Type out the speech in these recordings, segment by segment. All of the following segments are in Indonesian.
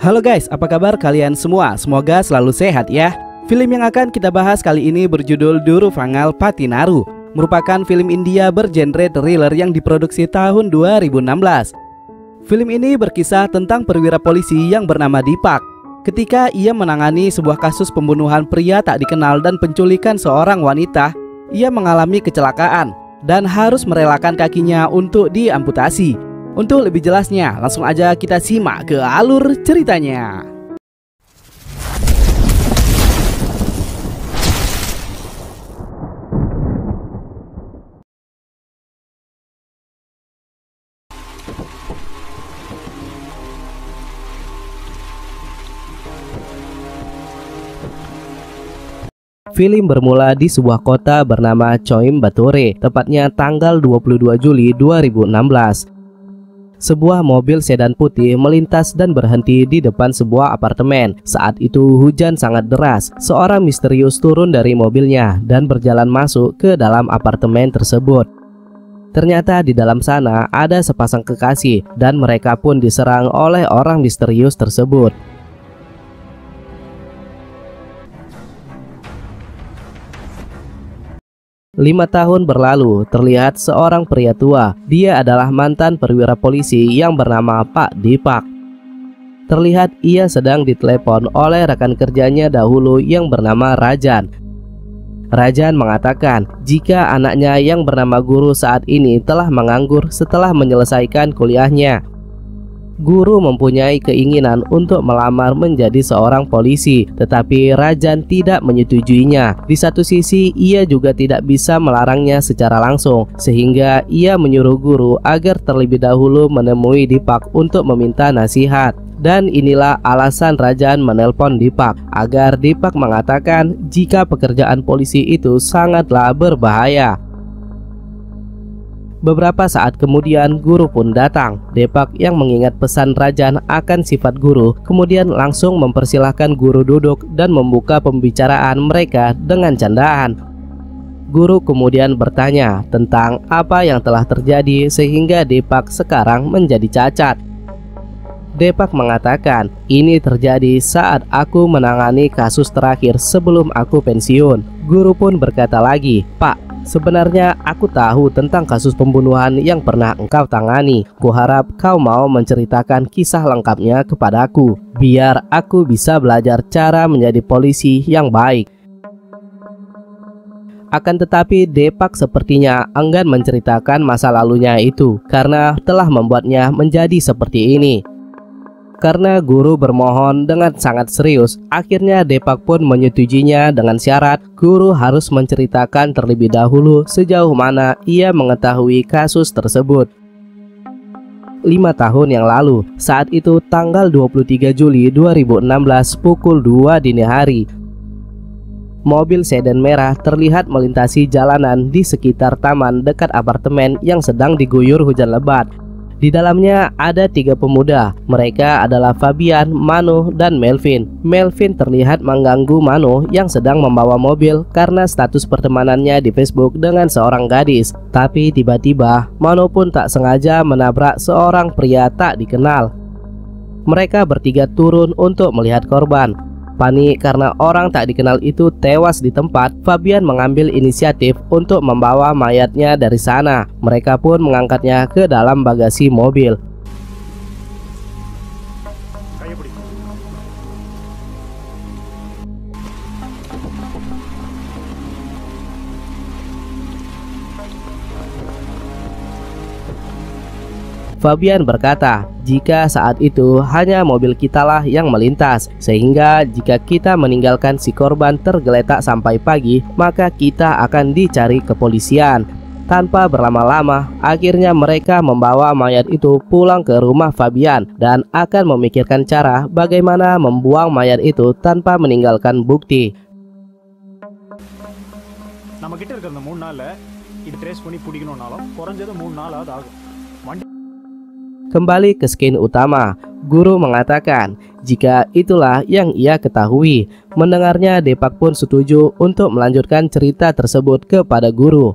Halo guys, apa kabar kalian semua? Semoga selalu sehat ya. Film yang akan kita bahas kali ini berjudul Duru Vangal Patinaru. Merupakan film India bergenre thriller yang diproduksi tahun 2016. Film ini berkisah tentang perwira polisi yang bernama Deepak. Ketika ia menangani sebuah kasus pembunuhan pria tak dikenal dan penculikan seorang wanita, ia mengalami kecelakaan dan harus merelakan kakinya untuk diamputasi. Untuk lebih jelasnya, langsung aja kita simak ke alur ceritanya. Film bermula di sebuah kota bernama Coimbatore, tepatnya tanggal 22 Juli 2016. Sebuah mobil sedan putih melintas dan berhenti di depan sebuah apartemen. Saat itu hujan sangat deras. Seorang misterius turun dari mobilnya dan berjalan masuk ke dalam apartemen tersebut. Ternyata di dalam sana ada sepasang kekasih dan mereka pun diserang oleh orang misterius tersebut. 5 tahun berlalu, terlihat seorang pria tua. Dia adalah mantan perwira polisi yang bernama Pak Deepak. Terlihat ia sedang ditelepon oleh rekan kerjanya dahulu yang bernama Rajan. Rajan mengatakan jika anaknya yang bernama Guru saat ini telah menganggur setelah menyelesaikan kuliahnya. Guru mempunyai keinginan untuk melamar menjadi seorang polisi, tetapi Rajan tidak menyetujuinya. Di satu sisi, ia juga tidak bisa melarangnya secara langsung, sehingga ia menyuruh Guru agar terlebih dahulu menemui Deepak untuk meminta nasihat. Dan inilah alasan Rajan menelpon Deepak, agar Deepak mengatakan jika pekerjaan polisi itu sangatlah berbahaya. Beberapa saat kemudian Guru pun datang. Deepak yang mengingat pesan Rajan akan sifat Guru kemudian langsung mempersilahkan Guru duduk dan membuka pembicaraan mereka dengan candaan. Guru kemudian bertanya tentang apa yang telah terjadi sehingga Deepak sekarang menjadi cacat. Deepak mengatakan ini terjadi saat aku menangani kasus terakhir sebelum aku pensiun. Guru pun berkata lagi, "Pak, sebenarnya aku tahu tentang kasus pembunuhan yang pernah engkau tangani. Kuharap kau mau menceritakan kisah lengkapnya kepadaku, biar aku bisa belajar cara menjadi polisi yang baik." Akan tetapi Deepak sepertinya enggan menceritakan masa lalunya itu karena telah membuatnya menjadi seperti ini. Karena Guru bermohon dengan sangat serius, akhirnya Deepak pun menyetujuinya dengan syarat Guru harus menceritakan terlebih dahulu sejauh mana ia mengetahui kasus tersebut. 5 tahun yang lalu, saat itu tanggal 23 Juli 2016 pukul 2 dini hari, mobil sedan merah terlihat melintasi jalanan di sekitar taman dekat apartemen yang sedang diguyur hujan lebat. Di dalamnya ada 3 pemuda. Mereka adalah Fabian, Mano, dan Melvin. Melvin terlihat mengganggu Mano yang sedang membawa mobil karena status pertemanannya di Facebook dengan seorang gadis. Tapi tiba-tiba Mano pun tak sengaja menabrak seorang pria tak dikenal. Mereka bertiga turun untuk melihat korban. Panik karena orang tak dikenal itu tewas di tempat, Fabian mengambil inisiatif untuk membawa mayatnya dari sana. Mereka pun mengangkatnya ke dalam bagasi mobil. Fabian berkata, jika saat itu hanya mobil kitalah yang melintas, sehingga jika kita meninggalkan si korban tergeletak sampai pagi, maka kita akan dicari kepolisian. Tanpa berlama-lama, akhirnya mereka membawa mayat itu pulang ke rumah Fabian dan akan memikirkan cara bagaimana membuang mayat itu tanpa meninggalkan bukti. Kembali ke scene utama, Guru mengatakan jika itulah yang ia ketahui. Mendengarnya, Deepak pun setuju untuk melanjutkan cerita tersebut kepada Guru.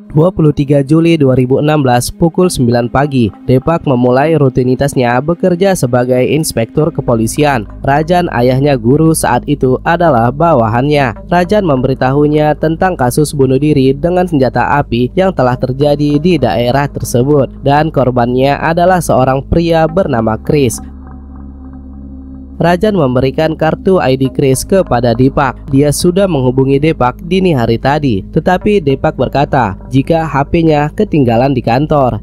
23 Juli 2016 pukul 9 pagi, Depak memulai rutinitasnya bekerja sebagai inspektur kepolisian. Rajan, ayahnya guru saat itu, adalah bawahannya. Rajan memberitahunya tentang kasus bunuh diri dengan senjata api yang telah terjadi di daerah tersebut, dan korbannya adalah seorang pria bernama Chris. Rajan memberikan kartu ID Chris kepada Depak. Dia sudah menghubungi Depak dini hari tadi, tetapi Depak berkata jika HP-nya ketinggalan di kantor.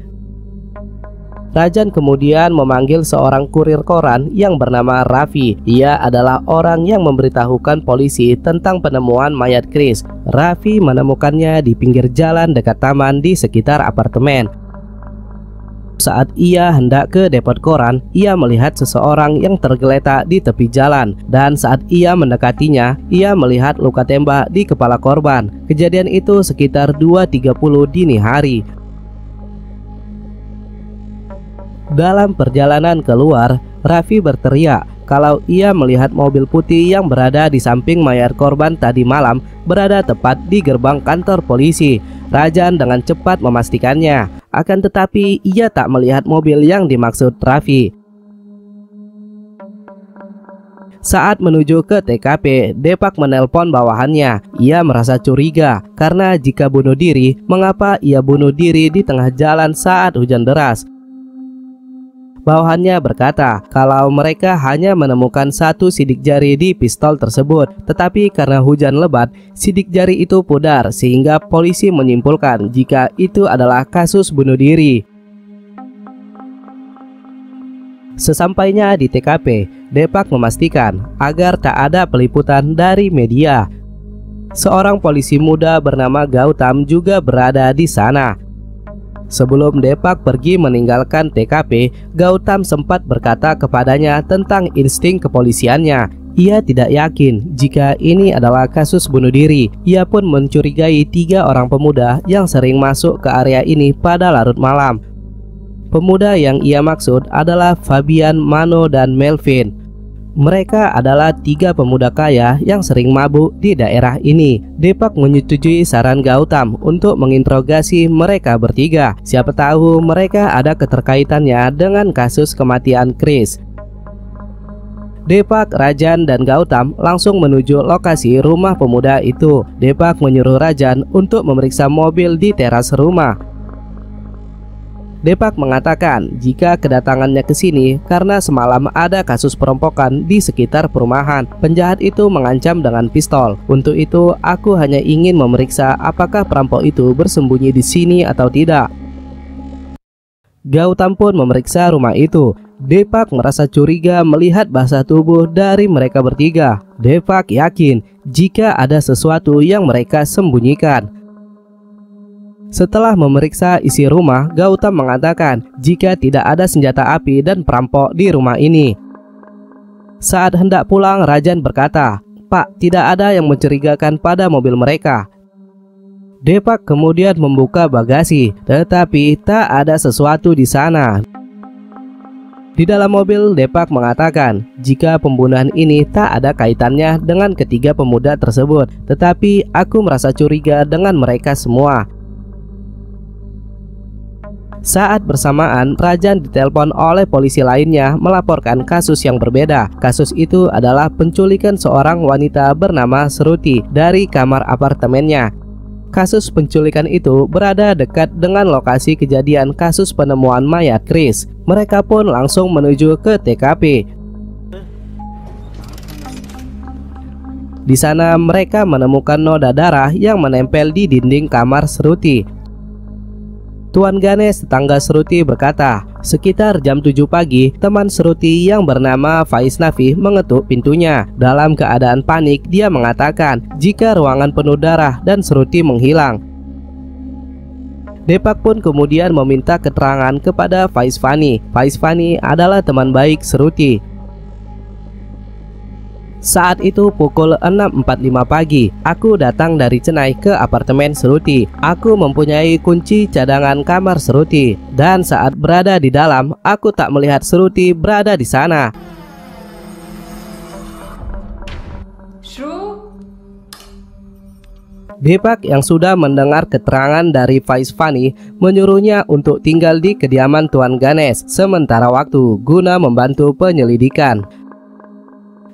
Rajan kemudian memanggil seorang kurir koran yang bernama Raffi. Ia adalah orang yang memberitahukan polisi tentang penemuan mayat Chris. Raffi menemukannya di pinggir jalan dekat taman di sekitar apartemen. Saat ia hendak ke depot koran, ia melihat seseorang yang tergeletak di tepi jalan, dan saat ia mendekatinya, ia melihat luka tembak di kepala korban. Kejadian itu sekitar 2.30 dini hari. Dalam perjalanan keluar, Raffi berteriak kalau ia melihat mobil putih yang berada di samping mayat korban tadi malam berada tepat di gerbang kantor polisi. Rajan dengan cepat memastikannya, akan tetapi ia tak melihat mobil yang dimaksud Raffi. Saat menuju ke TKP, Depak menelpon bawahannya. Ia merasa curiga karena jika bunuh diri, mengapa ia bunuh diri di tengah jalan saat hujan deras? Bawahannya berkata kalau mereka hanya menemukan satu sidik jari di pistol tersebut, tetapi karena hujan lebat, sidik jari itu pudar sehingga polisi menyimpulkan jika itu adalah kasus bunuh diri. Sesampainya di TKP, Depak memastikan agar tak ada peliputan dari media. Seorang polisi muda bernama Gautam juga berada di sana. Sebelum Depak pergi meninggalkan TKP, Gautam sempat berkata kepadanya tentang insting kepolisiannya. Ia tidak yakin jika ini adalah kasus bunuh diri. Ia pun mencurigai 3 orang pemuda yang sering masuk ke area ini pada larut malam. Pemuda yang ia maksud adalah Fabian, Mano, dan Melvin. Mereka adalah 3 pemuda kaya yang sering mabuk di daerah ini. Depak menyetujui saran Gautam untuk menginterogasi mereka bertiga. Siapa tahu mereka ada keterkaitannya dengan kasus kematian Chris. Depak, Rajan, dan Gautam langsung menuju lokasi rumah pemuda itu. Depak menyuruh Rajan untuk memeriksa mobil di teras rumah. Depak mengatakan jika kedatangannya ke sini karena semalam ada kasus perampokan di sekitar perumahan. Penjahat itu mengancam dengan pistol. Untuk itu, aku hanya ingin memeriksa apakah perampok itu bersembunyi di sini atau tidak. Gautam pun memeriksa rumah itu. Depak merasa curiga melihat bahasa tubuh dari mereka bertiga. Depak yakin jika ada sesuatu yang mereka sembunyikan. Setelah memeriksa isi rumah, Gautam mengatakan jika tidak ada senjata api dan perampok di rumah ini. Saat hendak pulang, Rajan berkata, "Pak, tidak ada yang mencurigakan pada mobil mereka." Depak kemudian membuka bagasi, tetapi tak ada sesuatu di sana. Di dalam mobil, Depak mengatakan jika pembunuhan ini tak ada kaitannya dengan ketiga pemuda tersebut, tetapi aku merasa curiga dengan mereka semua. Saat bersamaan, Rajan ditelepon oleh polisi lainnya melaporkan kasus yang berbeda. Kasus itu adalah penculikan seorang wanita bernama Shruti dari kamar apartemennya. Kasus penculikan itu berada dekat dengan lokasi kejadian kasus penemuan mayat Chris. Mereka pun langsung menuju ke TKP. Di sana mereka menemukan noda darah yang menempel di dinding kamar Shruti. Tuan Ganesh, tetangga Shruti, berkata, sekitar jam 7 pagi, teman Shruti yang bernama Vaishnavi mengetuk pintunya. Dalam keadaan panik, dia mengatakan jika ruangan penuh darah dan Shruti menghilang. Depak pun kemudian meminta keterangan kepada Vaishnavi. Vaishnavi adalah teman baik Shruti. Saat itu pukul 6.45 pagi, aku datang dari Chennai ke apartemen Shruti. Aku mempunyai kunci cadangan kamar Shruti, dan saat berada di dalam, aku tak melihat Shruti berada di sana. Depak yang sudah mendengar keterangan dari Vaisvani menyuruhnya untuk tinggal di kediaman Tuan Ganesh sementara waktu guna membantu penyelidikan.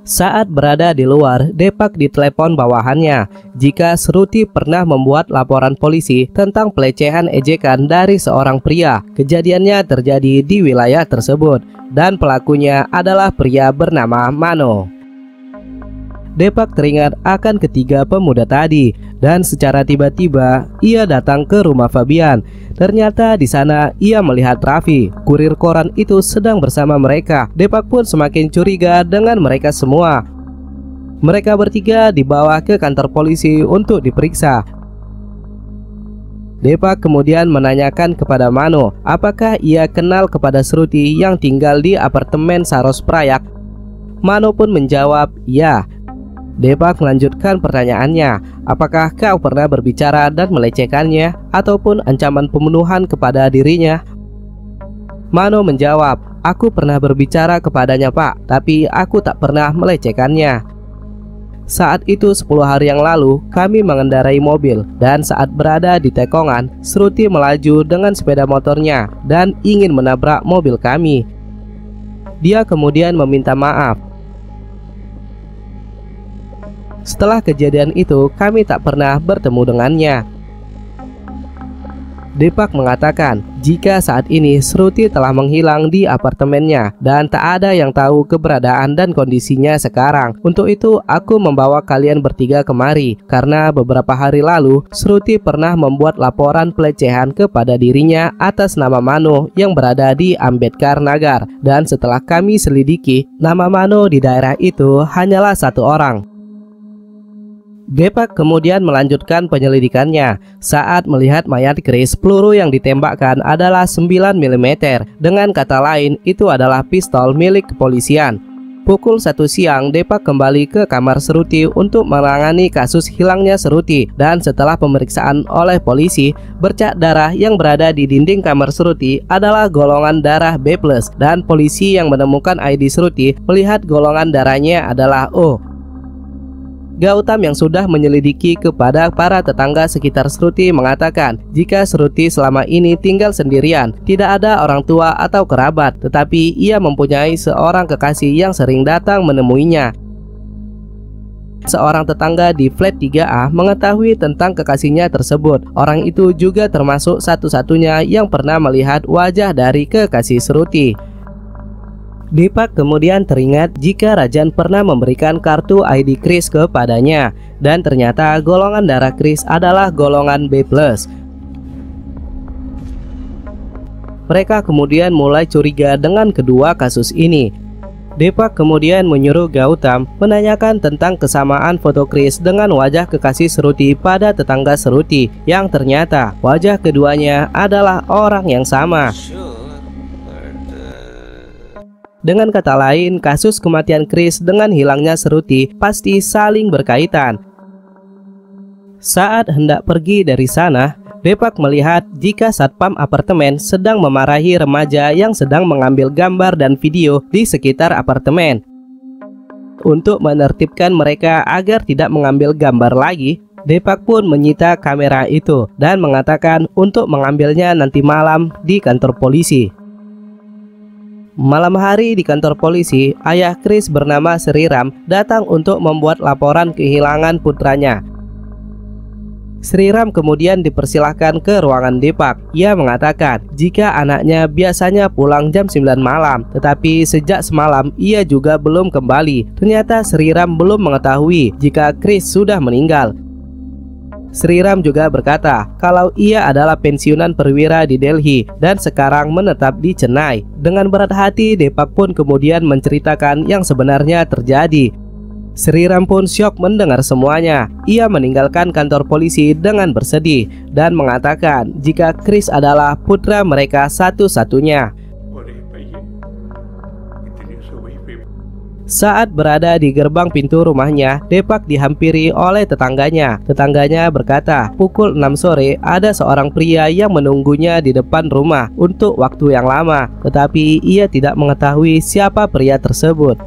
Saat berada di luar, Depak ditelepon bawahannya jika Shruti pernah membuat laporan polisi tentang pelecehan ejekan dari seorang pria. Kejadiannya terjadi di wilayah tersebut dan pelakunya adalah pria bernama Mano. Depak teringat akan ketiga pemuda tadi dan secara tiba-tiba ia datang ke rumah Fabian. Ternyata di sana ia melihat Raffi, kurir koran itu sedang bersama mereka. Depak pun semakin curiga dengan mereka semua. Mereka bertiga dibawa ke kantor polisi untuk diperiksa. Depak kemudian menanyakan kepada Mano apakah ia kenal kepada Shruti yang tinggal di apartemen Saros Prayak. Mano pun menjawab ya. Depak melanjutkan pertanyaannya, apakah kau pernah berbicara dan melecehkannya ataupun ancaman pembunuhan kepada dirinya? Mano menjawab, aku pernah berbicara kepadanya Pak, tapi aku tak pernah melecehkannya. Saat itu 10 hari yang lalu kami mengendarai mobil dan saat berada di Tekongan, Shruti melaju dengan sepeda motornya dan ingin menabrak mobil kami. Dia kemudian meminta maaf. Setelah kejadian itu, kami tak pernah bertemu dengannya. Depak mengatakan jika saat ini Shruti telah menghilang di apartemennya dan tak ada yang tahu keberadaan dan kondisinya sekarang. Untuk itu, aku membawa kalian bertiga kemari karena beberapa hari lalu Shruti pernah membuat laporan pelecehan kepada dirinya atas nama Mano yang berada di Ambedkar Nagar. Dan setelah kami selidiki, nama Mano di daerah itu hanyalah satu orang. Depak kemudian melanjutkan penyelidikannya. Saat melihat mayat Chris, peluru yang ditembakkan adalah 9 mm. Dengan kata lain, itu adalah pistol milik kepolisian. Pukul 1 siang, Depak kembali ke kamar Shruti untuk menangani kasus hilangnya Shruti. Dan setelah pemeriksaan oleh polisi, bercak darah yang berada di dinding kamar Shruti adalah golongan darah B+. Dan polisi yang menemukan ID Shruti melihat golongan darahnya adalah O. Gautam yang sudah menyelidiki kepada para tetangga sekitar Shruti mengatakan jika Shruti selama ini tinggal sendirian, tidak ada orang tua atau kerabat, tetapi ia mempunyai seorang kekasih yang sering datang menemuinya. Seorang tetangga di flat 3A mengetahui tentang kekasihnya tersebut. Orang itu juga termasuk satu-satunya yang pernah melihat wajah dari kekasih Shruti. Depak kemudian teringat jika Rajan pernah memberikan kartu ID Chris kepadanya dan ternyata golongan darah Chris adalah golongan B+. Mereka kemudian mulai curiga dengan kedua kasus ini. Depak kemudian menyuruh Gautam menanyakan tentang kesamaan foto Chris dengan wajah kekasih Shruti pada tetangga Shruti, yang ternyata wajah keduanya adalah orang yang sama. Dengan kata lain, kasus kematian Chris dengan hilangnya Shruti pasti saling berkaitan. Saat hendak pergi dari sana, Depak melihat jika satpam apartemen sedang memarahi remaja yang sedang mengambil gambar dan video di sekitar apartemen. Untuk menertibkan mereka agar tidak mengambil gambar lagi, Depak pun menyita kamera itu dan mengatakan untuk mengambilnya nanti malam di kantor polisi. Malam hari di kantor polisi, ayah Chris bernama Sriram datang untuk membuat laporan kehilangan putranya. Sriram kemudian dipersilahkan ke ruangan Depak. Ia mengatakan jika anaknya biasanya pulang jam 9 malam, tetapi sejak semalam ia juga belum kembali. Ternyata Sriram belum mengetahui jika Chris sudah meninggal. Sriram juga berkata kalau ia adalah pensiunan perwira di Delhi dan sekarang menetap di Chennai. Dengan berat hati, Depak pun kemudian menceritakan yang sebenarnya terjadi. Sriram pun syok mendengar semuanya. Ia meninggalkan kantor polisi dengan bersedih dan mengatakan jika Chris adalah putra mereka satu-satunya. Saat berada di gerbang pintu rumahnya, Depak dihampiri oleh tetangganya. Tetangganya berkata, pukul 6 sore ada seorang pria yang menunggunya di depan rumah untuk waktu yang lama, tetapi ia tidak mengetahui siapa pria tersebut.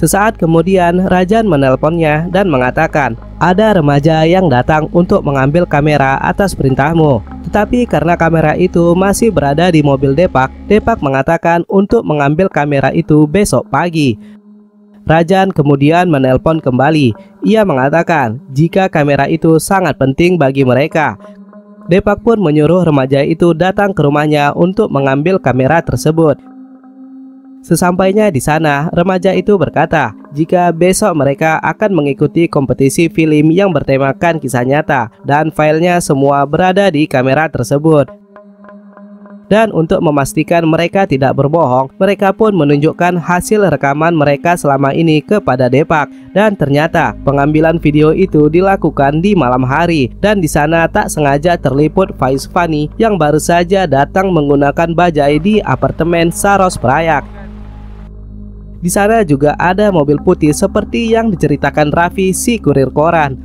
Sesaat kemudian Rajan menelponnya dan mengatakan ada remaja yang datang untuk mengambil kamera atas perintahmu. Tetapi karena kamera itu masih berada di mobil Depak, Depak mengatakan untuk mengambil kamera itu besok pagi. Rajan kemudian menelpon kembali. Ia mengatakan jika kamera itu sangat penting bagi mereka. Depak pun menyuruh remaja itu datang ke rumahnya untuk mengambil kamera tersebut. Sesampainya di sana, remaja itu berkata jika besok mereka akan mengikuti kompetisi film yang bertemakan kisah nyata dan filenya semua berada di kamera tersebut. Dan untuk memastikan mereka tidak berbohong, mereka pun menunjukkan hasil rekaman mereka selama ini kepada Depak. Dan ternyata pengambilan video itu dilakukan di malam hari. Dan di sana tak sengaja terliput Faiz Fani yang baru saja datang menggunakan bajai di apartemen Saros Prayak. Di sana juga ada mobil putih seperti yang diceritakan Raffi, si kurir koran.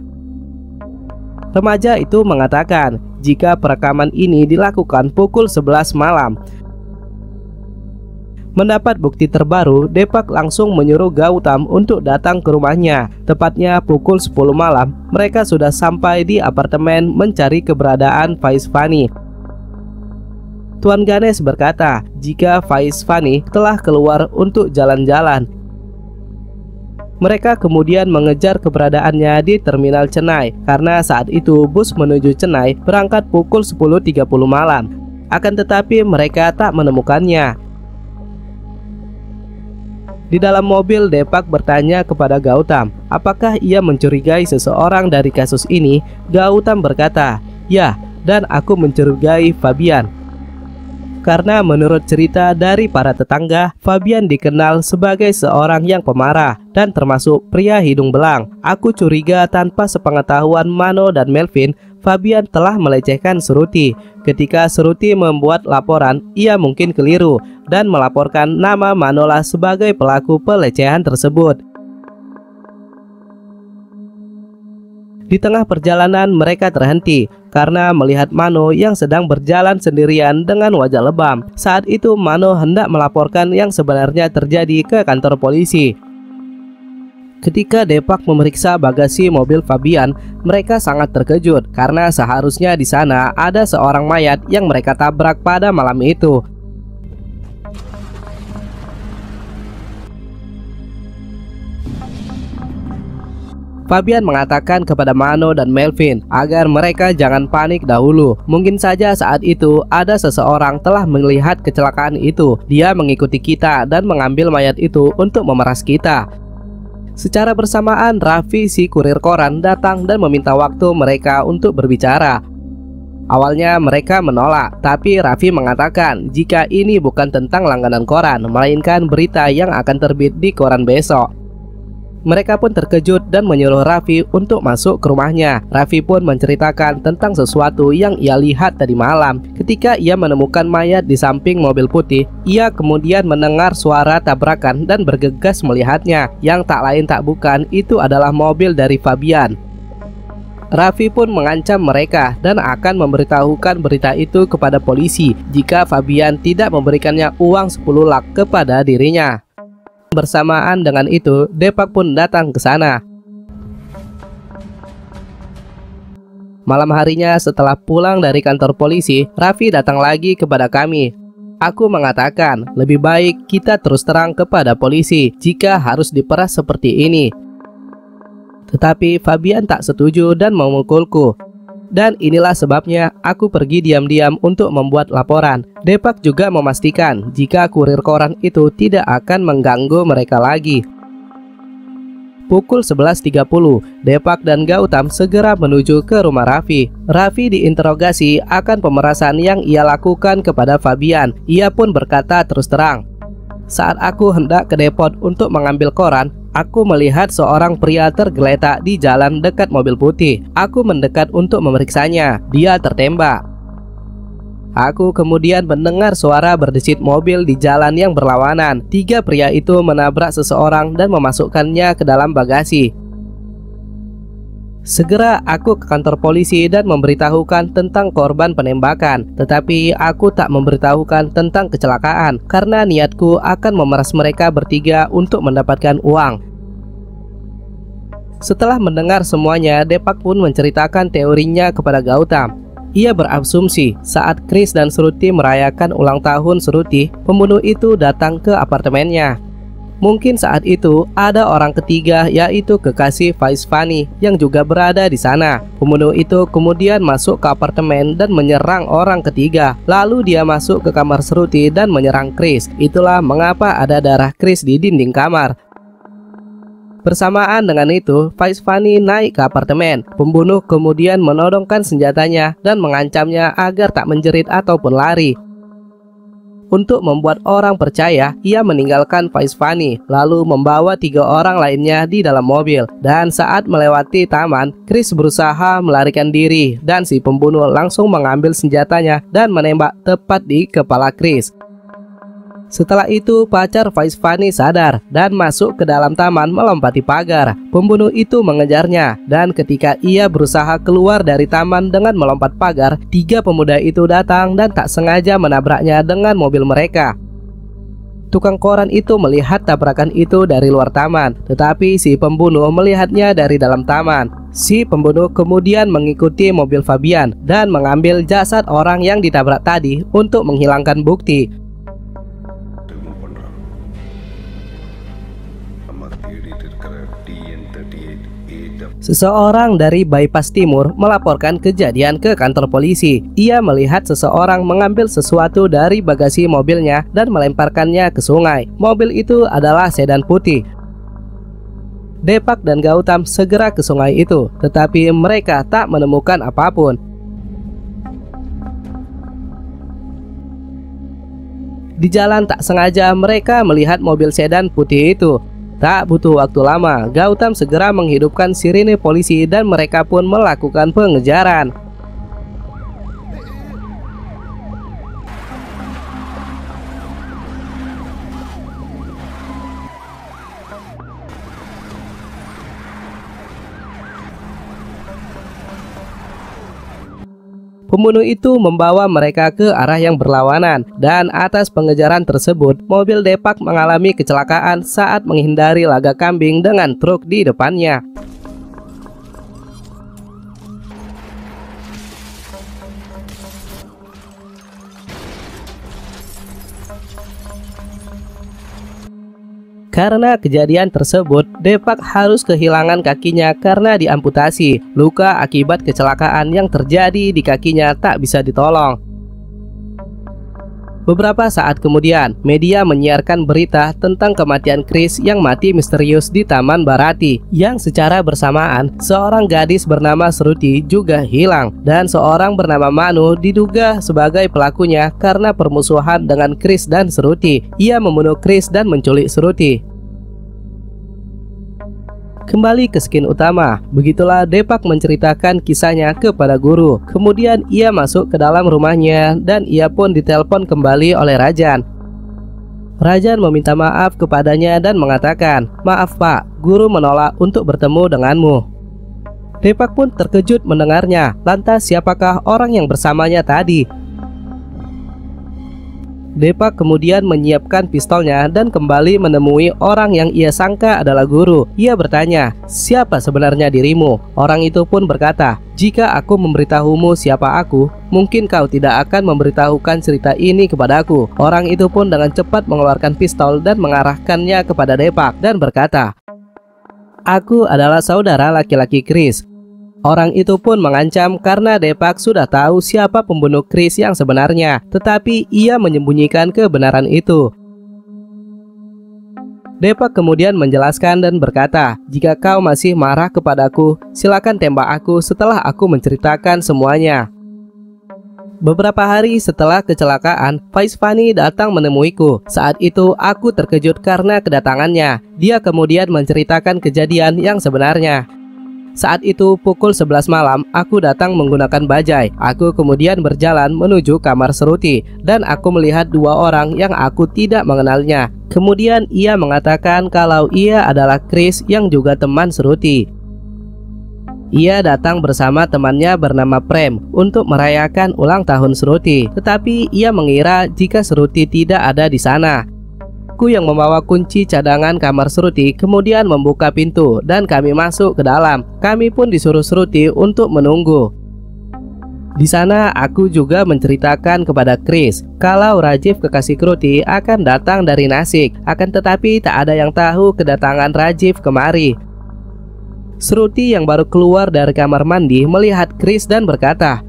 Remaja itu mengatakan jika perekaman ini dilakukan pukul 11 malam. Mendapat bukti terbaru, Depak langsung menyuruh Gautam untuk datang ke rumahnya. Tepatnya pukul 10 malam, mereka sudah sampai di apartemen mencari keberadaan Faiz Fani. Tuan Ganesh berkata jika Faiz Fani telah keluar untuk jalan-jalan. Mereka kemudian mengejar keberadaannya di Terminal Chennai karena saat itu bus menuju Chennai berangkat pukul 10.30 malam. Akan tetapi mereka tak menemukannya. Di dalam mobil, Depak bertanya kepada Gautam apakah ia mencurigai seseorang dari kasus ini. Gautam berkata, "Ya, dan aku mencurigai Fabian." Karena menurut cerita dari para tetangga, Fabian dikenal sebagai seorang yang pemarah dan termasuk pria hidung belang. Aku curiga tanpa sepengetahuan Mano dan Melvin, Fabian telah melecehkan Suruti. Ketika Suruti membuat laporan, ia mungkin keliru dan melaporkan nama Manola sebagai pelaku pelecehan tersebut. Di tengah perjalanan mereka terhenti karena melihat Mano yang sedang berjalan sendirian dengan wajah lebam. Saat itu Mano hendak melaporkan yang sebenarnya terjadi ke kantor polisi. Ketika Depak memeriksa bagasi mobil Fabian, mereka sangat terkejut karena seharusnya di sana ada seorang mayat yang mereka tabrak pada malam itu. Fabian mengatakan kepada Mano dan Melvin agar mereka jangan panik dahulu. Mungkin saja saat itu ada seseorang telah melihat kecelakaan itu. Dia mengikuti kita dan mengambil mayat itu untuk memeras kita. Secara bersamaan, Raffi, si kurir koran, datang dan meminta waktu mereka untuk berbicara. Awalnya mereka menolak, tapi Raffi mengatakan jika ini bukan tentang langganan koran, melainkan berita yang akan terbit di koran besok. Mereka pun terkejut dan menyuruh Raffi untuk masuk ke rumahnya. Raffi pun menceritakan tentang sesuatu yang ia lihat tadi malam. Ketika ia menemukan mayat di samping mobil putih, ia kemudian mendengar suara tabrakan dan bergegas melihatnya. Yang tak lain tak bukan, itu adalah mobil dari Fabian. Raffi pun mengancam mereka dan akan memberitahukan berita itu kepada polisi jika Fabian tidak memberikannya uang 10 lak kepada dirinya. Bersamaan dengan itu, Depak pun datang ke sana. Malam harinya setelah pulang dari kantor polisi, Raffi datang lagi kepada kami. Aku mengatakan, lebih baik kita terus terang kepada polisi jika harus diperas seperti ini. Tetapi Fabian tak setuju dan memukulku. Dan inilah sebabnya aku pergi diam-diam untuk membuat laporan. Depak juga memastikan jika kurir koran itu tidak akan mengganggu mereka lagi. Pukul 11.30, Depak dan Gautam segera menuju ke rumah Raffi. Raffi diinterogasi akan pemerasan yang ia lakukan kepada Fabian. Ia pun berkata terus terang, "Saat aku hendak ke depot untuk mengambil koran, aku melihat seorang pria tergeletak di jalan dekat mobil putih. Aku mendekat untuk memeriksanya. Dia tertembak. Aku kemudian mendengar suara berdesit mobil di jalan yang berlawanan. 3 pria itu menabrak seseorang dan memasukkannya ke dalam bagasi. Segera aku ke kantor polisi dan memberitahukan tentang korban penembakan. Tetapi aku tak memberitahukan tentang kecelakaan karena niatku akan memeras mereka bertiga untuk mendapatkan uang. Setelah mendengar semuanya, Deepak pun menceritakan teorinya kepada Gautam. Ia berasumsi saat Chris dan Shruti merayakan ulang tahun Shruti, pembunuh itu datang ke apartemennya. Mungkin saat itu ada orang ketiga, yaitu kekasih Vaishvani yang juga berada di sana. Pembunuh itu kemudian masuk ke apartemen dan menyerang orang ketiga. Lalu dia masuk ke kamar Shruti dan menyerang Chris. Itulah mengapa ada darah Chris di dinding kamar. Bersamaan dengan itu, Vaishvani naik ke apartemen. Pembunuh kemudian menodongkan senjatanya dan mengancamnya agar tak menjerit ataupun lari. Untuk membuat orang percaya, ia meninggalkan Vaishvani, lalu membawa 3 orang lainnya di dalam mobil. Dan saat melewati taman, Chris berusaha melarikan diri dan si pembunuh langsung mengambil senjatanya dan menembak tepat di kepala Chris. Setelah itu, pacar Vaishvani sadar dan masuk ke dalam taman melompati pagar. Pembunuh itu mengejarnya, dan ketika ia berusaha keluar dari taman dengan melompat pagar, 3 pemuda itu datang dan tak sengaja menabraknya dengan mobil mereka. Tukang koran itu melihat tabrakan itu dari luar taman, tetapi si pembunuh melihatnya dari dalam taman. Si pembunuh kemudian mengikuti mobil Fabian dan mengambil jasad orang yang ditabrak tadi untuk menghilangkan bukti. Seseorang dari Bypass Timur melaporkan kejadian ke kantor polisi. Ia melihat seseorang mengambil sesuatu dari bagasi mobilnya dan melemparkannya ke sungai. Mobil itu adalah sedan putih. Deepak dan Gautam segera ke sungai itu, tetapi mereka tak menemukan apapun. Di jalan tak sengaja mereka melihat mobil sedan putih itu. Tak butuh waktu lama, Gautam segera menghidupkan sirine polisi dan mereka pun melakukan pengejaran. Pembunuh itu membawa mereka ke arah yang berlawanan, dan atas pengejaran tersebut, mobil Deepak mengalami kecelakaan saat menghindari laga kambing dengan truk di depannya. Karena kejadian tersebut, Deepak harus kehilangan kakinya karena diamputasi. Luka akibat kecelakaan yang terjadi di kakinya tak bisa ditolong. Beberapa saat kemudian, media menyiarkan berita tentang kematian Chris yang mati misterius di Taman Bharati. Yang secara bersamaan, seorang gadis bernama Shruti juga hilang. Dan seorang bernama Manu diduga sebagai pelakunya karena permusuhan dengan Chris dan Shruti. Ia membunuh Chris dan menculik Shruti. Kembali ke skin utama, begitulah Deepak menceritakan kisahnya kepada guru. Kemudian ia masuk ke dalam rumahnya dan ia pun ditelepon kembali oleh Rajan. Rajan meminta maaf kepadanya dan mengatakan, "Maaf Pak, guru menolak untuk bertemu denganmu." Deepak pun terkejut mendengarnya. Lantas siapakah orang yang bersamanya tadi? Deepak kemudian menyiapkan pistolnya dan kembali menemui orang yang ia sangka adalah guru. Ia bertanya, "Siapa sebenarnya dirimu?" Orang itu pun berkata, "Jika aku memberitahumu siapa aku, mungkin kau tidak akan memberitahukan cerita ini kepadaku." Orang itu pun dengan cepat mengeluarkan pistol dan mengarahkannya kepada Deepak dan berkata, "Aku adalah saudara laki-laki Chris." Orang itu pun mengancam karena Deepak sudah tahu siapa pembunuh Chris yang sebenarnya, tetapi ia menyembunyikan kebenaran itu. Deepak kemudian menjelaskan dan berkata, "Jika kau masih marah kepadaku, silakan tembak aku setelah aku menceritakan semuanya." Beberapa hari setelah kecelakaan, Vaishvani datang menemuiku. Saat itu aku terkejut karena kedatangannya. Dia kemudian menceritakan kejadian yang sebenarnya. Saat itu pukul 11 malam, aku datang menggunakan bajai. Aku kemudian berjalan menuju kamar Shruti dan aku melihat 2 orang yang aku tidak mengenalnya. Kemudian ia mengatakan kalau ia adalah Chris yang juga teman Shruti. Ia datang bersama temannya bernama Prem untuk merayakan ulang tahun Shruti, tetapi ia mengira jika Shruti tidak ada di sana. Aku yang membawa kunci cadangan kamar Shruti kemudian membuka pintu dan kami masuk ke dalam. Kami pun disuruh Shruti untuk menunggu. Di sana aku juga menceritakan kepada Chris kalau Rajiv kekasih Shruti akan datang dari Nasik, akan tetapi tak ada yang tahu kedatangan Rajiv kemari. Shruti yang baru keluar dari kamar mandi melihat Chris dan berkata,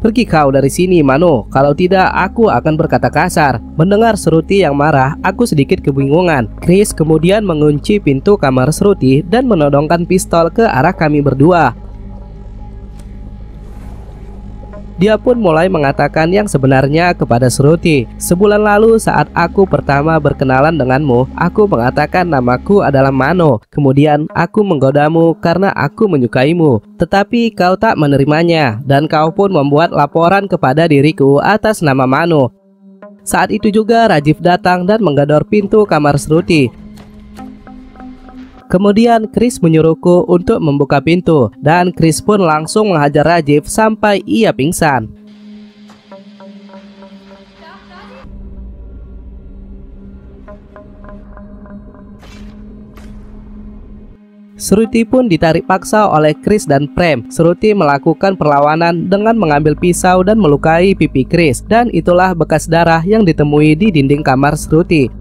"Pergi kau dari sini, Mano. Kalau tidak, aku akan berkata kasar." Mendengar Shruti yang marah, aku sedikit kebingungan. Chris kemudian mengunci pintu kamar Shruti dan menodongkan pistol ke arah kami berdua. Dia pun mulai mengatakan yang sebenarnya kepada Shruti. "Sebulan lalu saat aku pertama berkenalan denganmu, aku mengatakan namaku adalah Mano. Kemudian aku menggodamu karena aku menyukaimu. Tetapi kau tak menerimanya dan kau pun membuat laporan kepada diriku atas nama Mano." Saat itu juga Rajiv datang dan menggedor pintu kamar Shruti. Kemudian Chris menyuruhku untuk membuka pintu dan Chris pun langsung menghajar Rajiv sampai ia pingsan. Shruti pun ditarik paksa oleh Chris dan Prem. Shruti melakukan perlawanan dengan mengambil pisau dan melukai pipi Chris, dan itulah bekas darah yang ditemui di dinding kamar Shruti.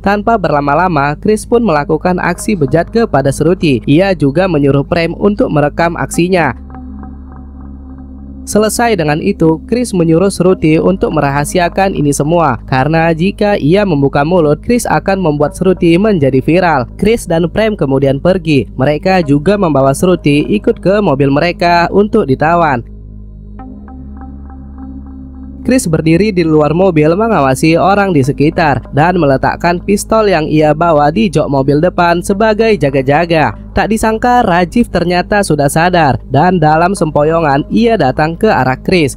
Tanpa berlama-lama, Chris pun melakukan aksi bejat kepada Shruti. Ia juga menyuruh Prem untuk merekam aksinya. Selesai dengan itu, Chris menyuruh Shruti untuk merahasiakan ini semua, karena jika ia membuka mulut, Chris akan membuat Shruti menjadi viral. Chris dan Prem kemudian pergi. Mereka juga membawa Shruti ikut ke mobil mereka untuk ditawan. Chris berdiri di luar mobil mengawasi orang di sekitar dan meletakkan pistol yang ia bawa di jok mobil depan sebagai jaga-jaga. Tak disangka Rajiv ternyata sudah sadar dan dalam sempoyongan ia datang ke arah Chris.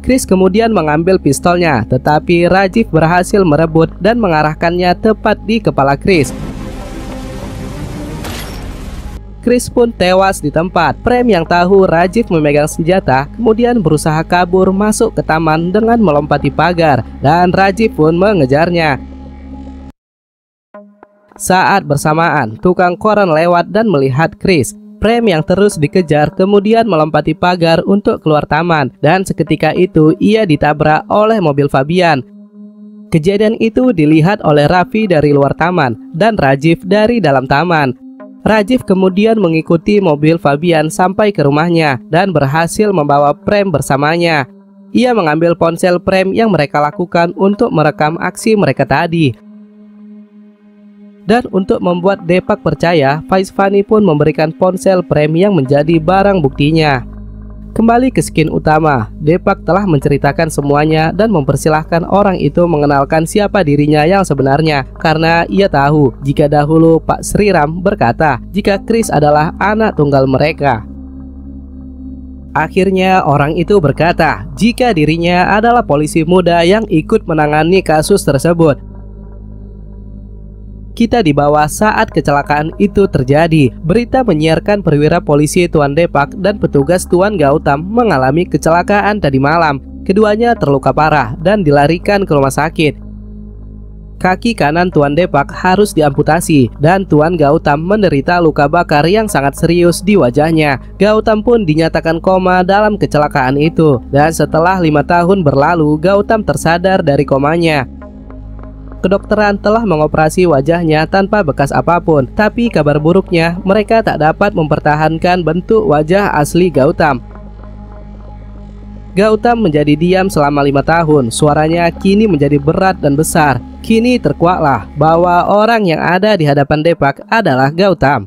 Chris kemudian mengambil pistolnya, tetapi Rajiv berhasil merebut dan mengarahkannya tepat di kepala Chris. Chris pun tewas di tempat. Prem yang tahu Rajiv memegang senjata kemudian berusaha kabur masuk ke taman dengan melompati pagar, dan Rajiv pun mengejarnya. Saat bersamaan, tukang koran lewat dan melihat Chris. Prem yang terus dikejar kemudian melompati pagar untuk keluar taman, dan seketika itu ia ditabrak oleh mobil Fabian. Kejadian itu dilihat oleh Raffi dari luar taman dan Rajiv dari dalam taman. Rajiv kemudian mengikuti mobil Fabian sampai ke rumahnya dan berhasil membawa Prem bersamanya. Ia mengambil ponsel Prem yang mereka lakukan untuk merekam aksi mereka tadi. Dan untuk membuat Deepak percaya, Vaishvani pun memberikan ponsel Prem yang menjadi barang buktinya. Kembali ke scene utama, Deepak telah menceritakan semuanya dan mempersilahkan orang itu mengenalkan siapa dirinya yang sebenarnya, karena ia tahu jika dahulu Pak Sriram berkata jika Chris adalah anak tunggal mereka. Akhirnya orang itu berkata jika dirinya adalah polisi muda yang ikut menangani kasus tersebut. Kita di bawah saat kecelakaan itu terjadi. Berita menyiarkan perwira polisi Tuan Deepak dan petugas Tuan Gautam mengalami kecelakaan tadi malam. Keduanya terluka parah dan dilarikan ke rumah sakit. Kaki kanan Tuan Deepak harus diamputasi dan Tuan Gautam menderita luka bakar yang sangat serius di wajahnya. Gautam pun dinyatakan koma dalam kecelakaan itu, dan setelah 5 tahun berlalu Gautam tersadar dari komanya. Kedokteran telah mengoperasi wajahnya tanpa bekas apapun, tapi kabar buruknya mereka tak dapat mempertahankan bentuk wajah asli Gautam. Gautam menjadi diam selama 5 tahun. Suaranya kini menjadi berat dan besar. Kini terkuaklah bahwa orang yang ada di hadapan Deepak adalah Gautam.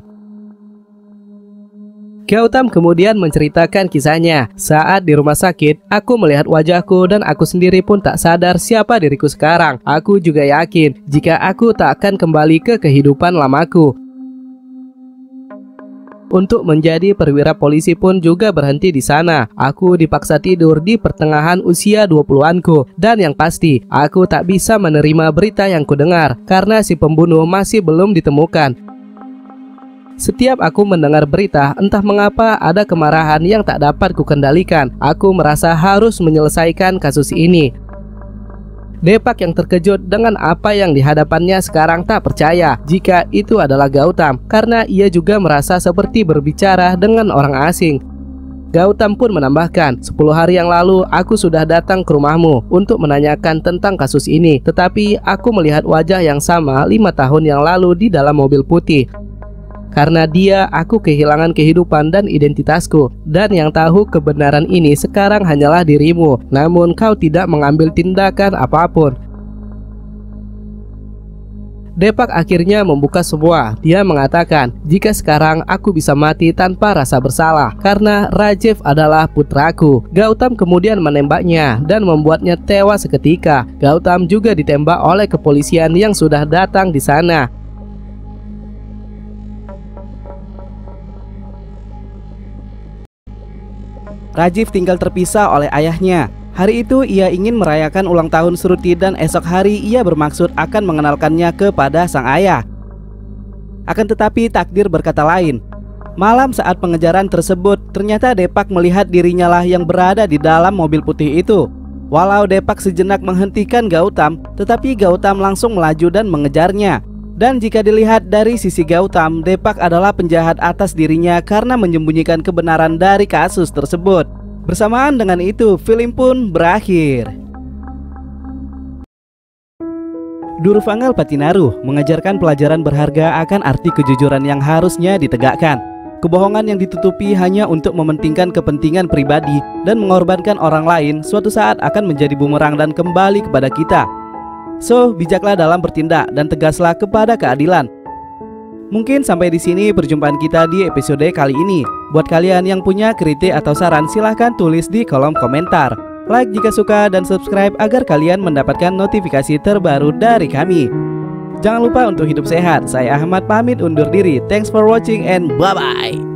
Gautam kemudian menceritakan kisahnya. Saat di rumah sakit, aku melihat wajahku dan aku sendiri pun tak sadar siapa diriku sekarang. Aku juga yakin jika aku tak akan kembali ke kehidupan lamaku. Untuk menjadi perwira polisi pun juga berhenti di sana. Aku dipaksa tidur di pertengahan usia 20-anku. Dan yang pasti, aku tak bisa menerima berita yang kudengar karena si pembunuh masih belum ditemukan. Setiap aku mendengar berita, entah mengapa ada kemarahan yang tak dapat kukendalikan. Aku merasa harus menyelesaikan kasus ini. Deepak yang terkejut dengan apa yang dihadapannya sekarang tak percaya jika itu adalah Gautam, karena ia juga merasa seperti berbicara dengan orang asing. Gautam pun menambahkan, 10 hari yang lalu aku sudah datang ke rumahmu untuk menanyakan tentang kasus ini, tetapi aku melihat wajah yang sama 5 tahun yang lalu di dalam mobil putih. Karena dia, aku kehilangan kehidupan dan identitasku. Dan yang tahu kebenaran ini sekarang hanyalah dirimu. Namun kau tidak mengambil tindakan apapun. Deepak akhirnya membuka semua. Dia mengatakan, jika sekarang aku bisa mati tanpa rasa bersalah, karena Rajiv adalah putraku. Gautam kemudian menembaknya dan membuatnya tewas seketika. Gautam juga ditembak oleh kepolisian yang sudah datang di sana. Rajiv tinggal terpisah oleh ayahnya. Hari itu ia ingin merayakan ulang tahun Shruti dan esok hari ia bermaksud akan mengenalkannya kepada sang ayah. Akan tetapi takdir berkata lain. Malam saat pengejaran tersebut, ternyata Deepak melihat dirinya lah yang berada di dalam mobil putih itu. Walau Deepak sejenak menghentikan Gautam, tetapi Gautam langsung melaju dan mengejarnya. Dan jika dilihat dari sisi Gautam, Deepak adalah penjahat atas dirinya karena menyembunyikan kebenaran dari kasus tersebut. Bersamaan dengan itu, film pun berakhir. Durvangal Patinaru mengajarkan pelajaran berharga akan arti kejujuran yang harusnya ditegakkan. Kebohongan yang ditutupi hanya untuk mementingkan kepentingan pribadi dan mengorbankan orang lain suatu saat akan menjadi bumerang dan kembali kepada kita. So, bijaklah dalam bertindak dan tegaslah kepada keadilan. Mungkin sampai di sini perjumpaan kita di episode kali ini. Buat kalian yang punya kritik atau saran, silahkan tulis di kolom komentar. Like jika suka dan subscribe agar kalian mendapatkan notifikasi terbaru dari kami. Jangan lupa untuk hidup sehat. Saya Ahmad pamit undur diri. Thanks for watching and bye-bye.